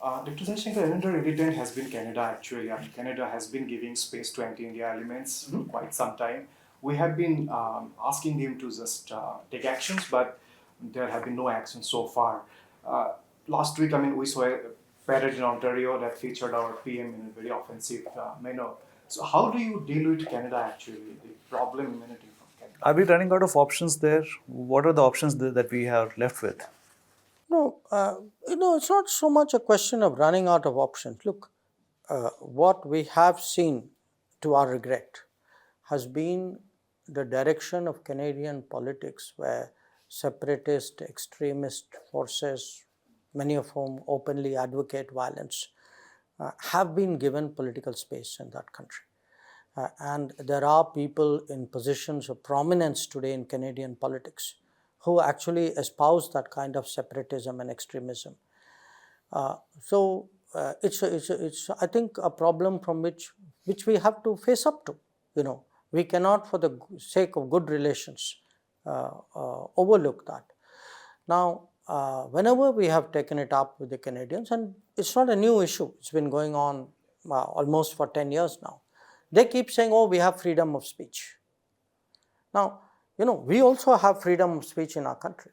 Dr. Jaishankar, another irritant has been Canada actually. Canada has been giving space to anti-India elements for quite some time. We have been asking them to just take actions, but there have been no actions so far. Uh, Last week, we saw a parade in Ontario that featured our PM in a very offensive manner. So how do you deal with Canada actually, the problem emanating from Canada? Are we running out of options there? What are the options that we are left with? No, it's not so much a question of running out of options. Look, what we have seen, to our regret, has been the direction of Canadian politics where separatist, extremist forces, many of whom openly advocate violence, have been given political space in that country. And there are people in positions of prominence today in Canadian politics who actually espouse that kind of separatism and extremism. It's I think a problem from which we have to face up to. We cannot, for the sake of good relations, overlook that. Now, whenever we have taken it up with the Canadians, and it's not a new issue, it's been going on almost for 10 years now. They keep saying, oh, we have freedom of speech. Now, we also have freedom of speech in our country.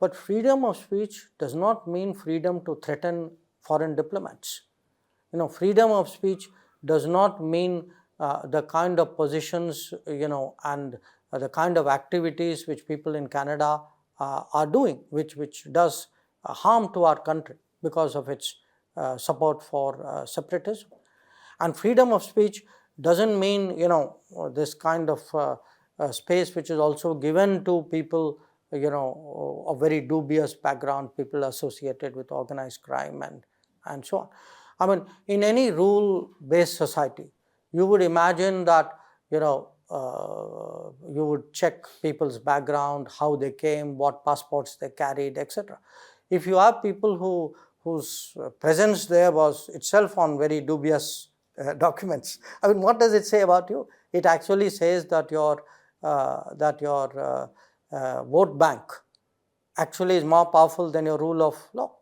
But freedom of speech does not mean freedom to threaten foreign diplomats. Freedom of speech does not mean the kind of positions, and the kind of activities which people in Canada are doing, which does harm to our country because of its support for separatism. And freedom of speech doesn't mean, this kind of space which is also given to people, of very dubious background, people associated with organized crime and so on. In any rule-based society, you would imagine that, you would check people's background, how they came, what passports they carried, etc. If you have people whose presence there was itself on very dubious documents, what does it say about you? It actually says that your vote bank actually is more powerful than your rule of law.